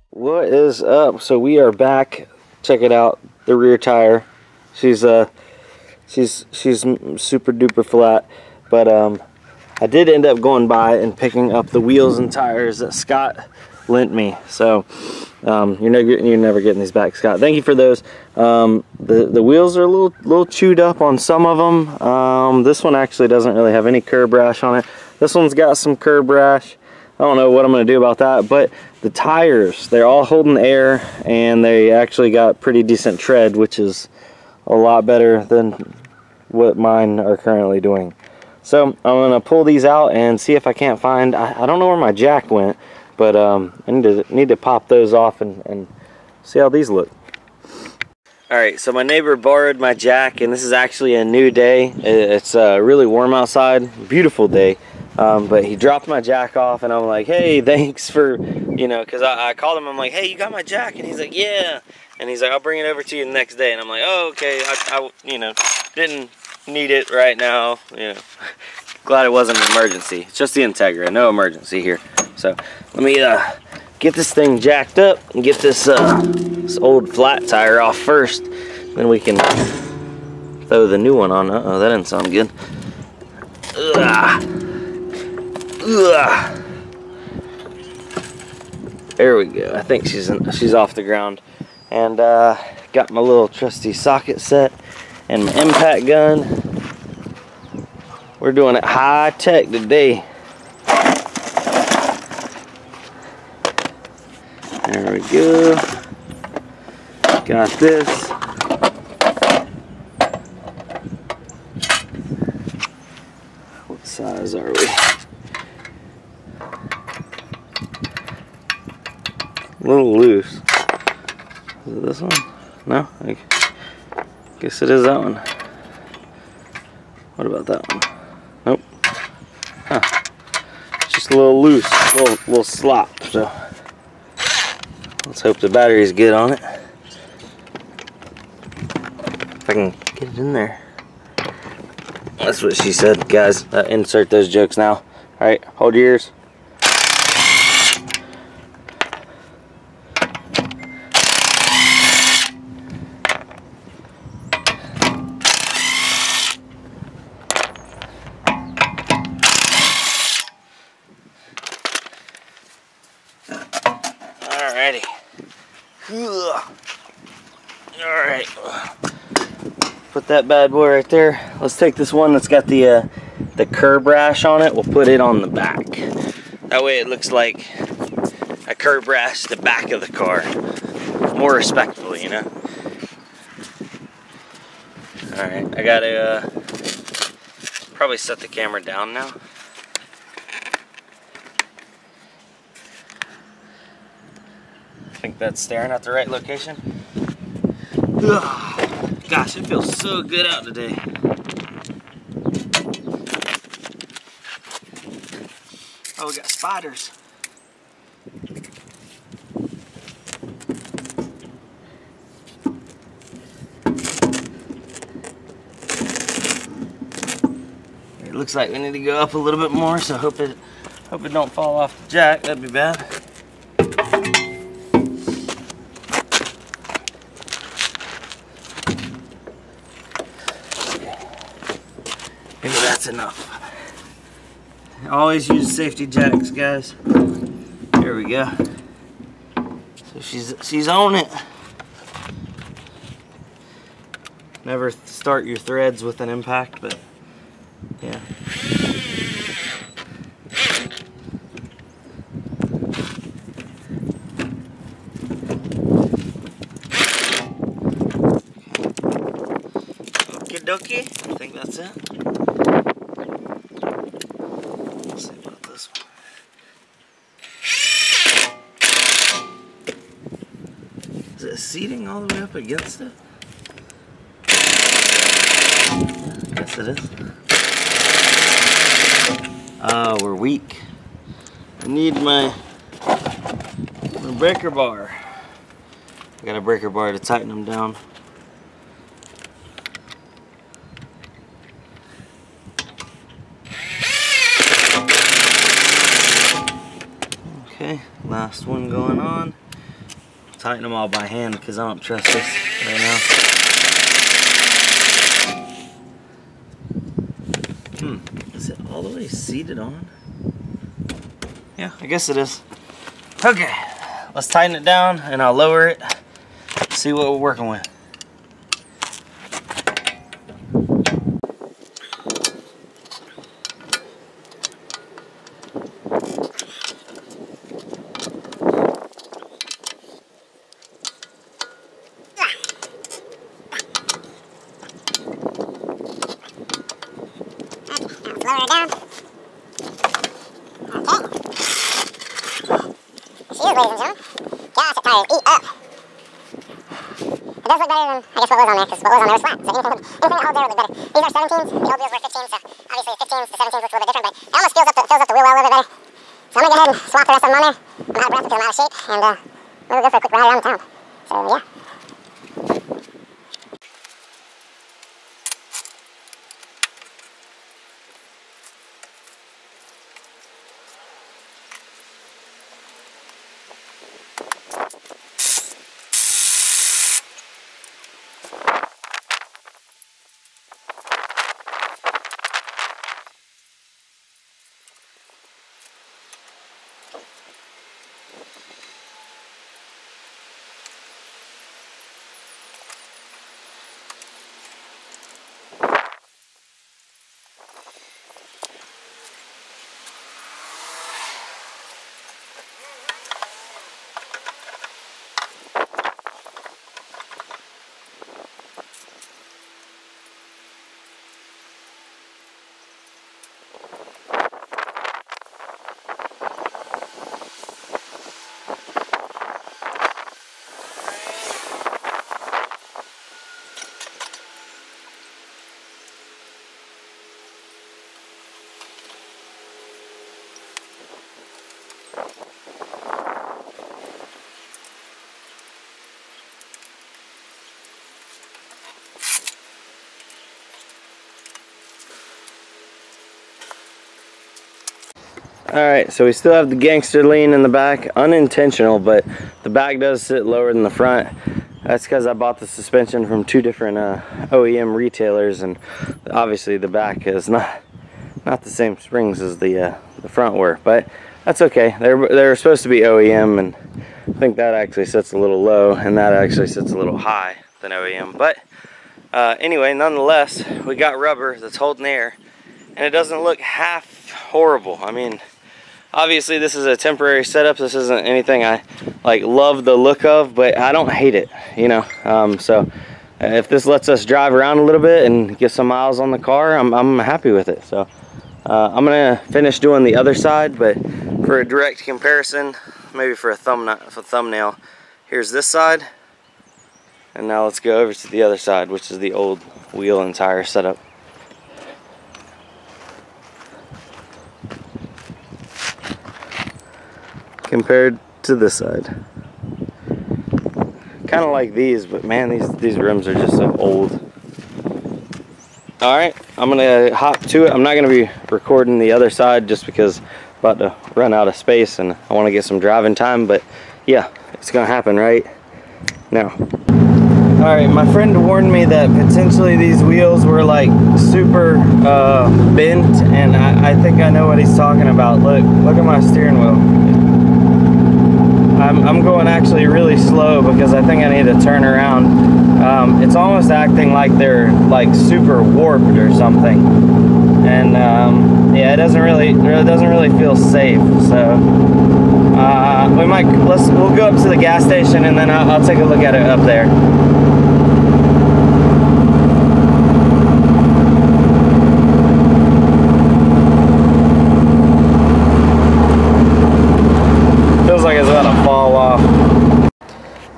What is up? So we are back. Check it out, the rear tire. She's super duper flat, but I did end up going by and picking up the wheels and tires that Scott lent me. So you're never getting these back, Scott. Thank you for those. The wheels are a little chewed up on some of them. This one actually doesn't really have any curb rash on it. This one's got some curb rash. I don't know what I'm going to do about that, but the tires, they're all holding air, and they actually got pretty decent tread, which is a lot better than what mine are currently doing. So I'm going to pull these out and see if I can't find, I don't know where my jack went, but I need to pop those off and see how these look. Alright, so my neighbor borrowed my jack, and this is actually a new day. It's really warm outside, beautiful day. But he dropped my jack off, and I'm like, hey, thanks for, because I called him. I'm like, hey, you got my jack? And he's like, yeah. And he's like, I'll bring it over to you the next day. And I'm like, oh, okay. I didn't need it right now. Glad it wasn't an emergency. It's just the Integra, no emergency here. So let me get this thing jacked up and get this old flat tire off first. Then we can throw the new one on. Uh-oh, that didn't sound good. Ugh. There we go. I think she's off the ground, and got my little trusty socket set and my impact gun. We're doing it high tech today. There we go. Got this. What size are we? A little loose. Is it this one? No? I guess it is that one. What about that one? Nope. Huh. It's just a little loose, little slop. So let's hope the battery's good on it. If I can get it in there. That's what she said, guys. Insert those jokes now. Alright, hold your ears. Alrighty. Alright. Put that bad boy right there. Let's take this one that's got the curb rash on it. We'll put it on the back. That way it looks like a curb rash the back of the car. More respectful, Alright, I gotta probably set the camera down now. I think that's staring at the right location. Ugh. Gosh, it feels so good out today. Oh, we got spiders. It looks like we need to go up a little bit more, so hope it don't fall off the jack. That'd be bad. Maybe that's enough. Always use safety jacks, guys. There we go. So she's on it. Never start your threads with an impact, but yeah. Okie dokie. I think that's it. Let's see about this one. Is it seating all the way up against it? I guess it is. Oh, we're weak. I need my breaker bar. I got a breaker bar to tighten them down. Okay, last one going on. Tighten them all by hand because I don't trust this right now. Is it all the way seated on? Yeah, I guess it is. Okay, let's tighten it down and I'll lower it, see what we're working with. Lower it down. Okay. She is, ladies and gentlemen. Gosh, that tire is eat up. It does look better than, I guess, what was on there, because what was on there was flat. So anything that holds there would look better. These are 17s. The old wheels were 15s, so obviously 15s to 17s looks a little bit different, but it almost fills up the wheel well a little bit better. So I'm going to go ahead and swap the rest of them on there. I'm out of breath because I'm out of shape, and we'll go for a quick ride around town. So, yeah. Alright, so we still have the gangster lean in the back, unintentional, but the back does sit lower than the front. That's because I bought the suspension from two different OEM retailers, and obviously the back is not the same springs as the front were, but that's okay. They're supposed to be OEM, and I think that actually sits a little low, and that actually sits a little high than OEM. But anyway, nonetheless, we got rubber that's holding air, and it doesn't look half horrible. I mean, obviously this is a temporary setup. This isn't anything I like love the look of, but I don't hate it, you know. So if this lets us drive around a little bit and get some miles on the car, I'm happy with it. So I'm gonna finish doing the other side, but for a direct comparison, maybe for a thumbnail, here's this side, and now let's go over to the other side, which is the old wheel and tire setup. Compared to this side, kind of like these, but man, these rims are just so old. All right, I'm gonna hop to it. I'm not gonna be recording the other side just because I'm about to run out of space and I want to get some driving time, but yeah, it's gonna happen right now. All right, my friend warned me that potentially these wheels were like super bent, and I think I know what he's talking about. Look at my steering wheel. I'm going actually really slow because I think I need to turn around. It's almost acting like they're like super warped or something, and yeah, it doesn't really feel safe. So we'll go up to the gas station and then I'll take a look at it up there.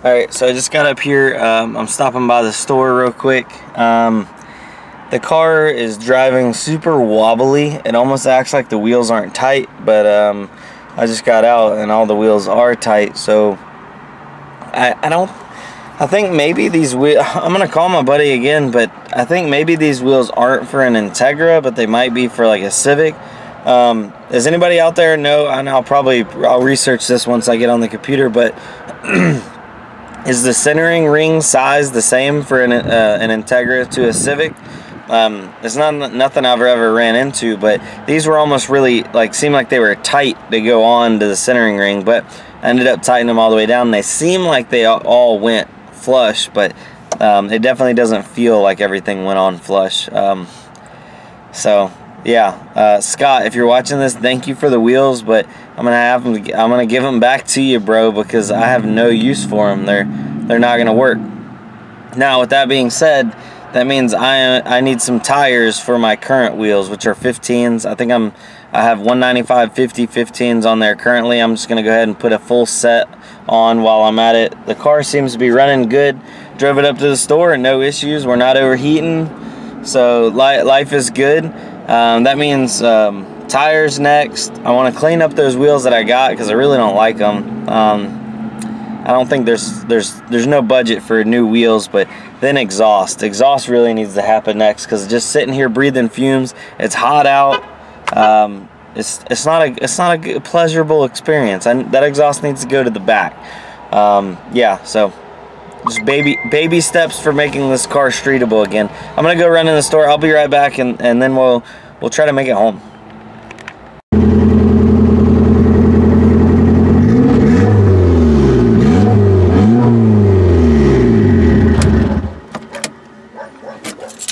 Alright, so I just got up here. I'm stopping by the store real quick. The car is driving super wobbly. It almost acts like the wheels aren't tight, but I just got out and all the wheels are tight. So I think maybe these wheels, I'm gonna call my buddy again, but I think maybe these wheels aren't for an Integra, but they might be for like a Civic. does anybody out there know, and I'll research this once I get on the computer, but is the centering ring size the same for an Integra to a Civic? It's nothing I've ever ran into, but these were almost really, like, seemed like they were tight to go on to the centering ring, but I ended up tightening them all the way down. They seem like they all went flush, but it definitely doesn't feel like everything went on flush. So yeah, Scott, if you're watching this, thank you for the wheels, but I'm gonna give them back to you, bro, because I have no use for them. They're not gonna work. Now, with that being said, that means I need some tires for my current wheels, which are 15s. I think I have 195 50 15s on there currently. I'm just gonna go ahead and put a full set on while I'm at it. The car seems to be running good. Drove it up to the store and no issues. We're not overheating, so life is good. That means tires next. I want to clean up those wheels that I got because I really don't like them. I don't think there's no budget for new wheels, but then exhaust really needs to happen next, because just sitting here breathing fumes, it's hot out. It's not a good, pleasurable experience. That exhaust needs to go to the back. Yeah, so just baby steps for making this car streetable again. I'm gonna go run in the store. I'll be right back, and then we'll try to make it home.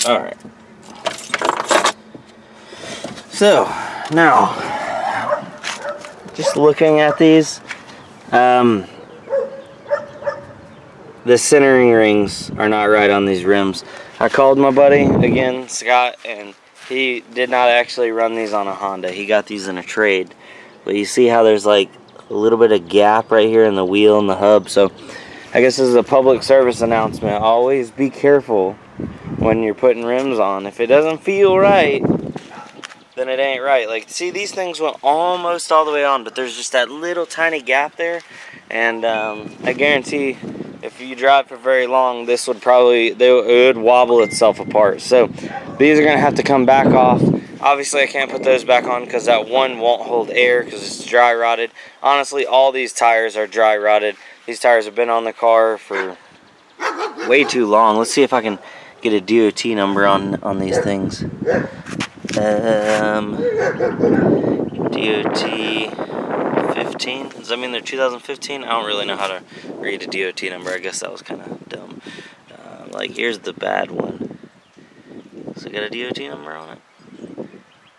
All right. So now, just looking at these, the centering rings are not right on these rims. I called my buddy again, Scott, and he did not actually run these on a Honda. He got these in a trade. But you see how there's like a little bit of gap right here in the wheel and the hub. So I guess this is a public service announcement. Always be careful when you're putting rims on. If it doesn't feel right, then it ain't right. Like, see, these things went almost all the way on, but there's just that little tiny gap there. And I guarantee if you drive for very long, this would it would wobble itself apart. So these are gonna have to come back off. Obviously I can't put those back on because that one won't hold air because it's dry rotted. Honestly, all these tires are dry rotted. These tires have been on the car for way too long. Let's see if I can get a DOT number on these things. DOT 15. Does that mean they're 2015? I don't really know how to read a DOT number. I guess that was kind of dumb. Like, here's the bad one. So it got a DOT number on it.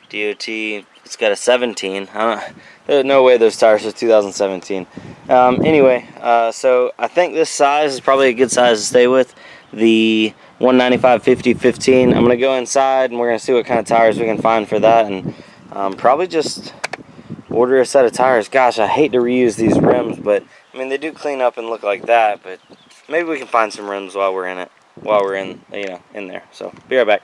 DOT, it's got a 17. There's no way those tires are 2017. Anyway, so I think this size is probably a good size to stay with. The 195 50 15. I'm going to go inside and we're going to see what kind of tires we can find for that, and probably just order a set of tires. Gosh, I hate to reuse these rims, but I mean, they do clean up and look like that, but maybe we can find some rims while we're in it, in there. So be right back.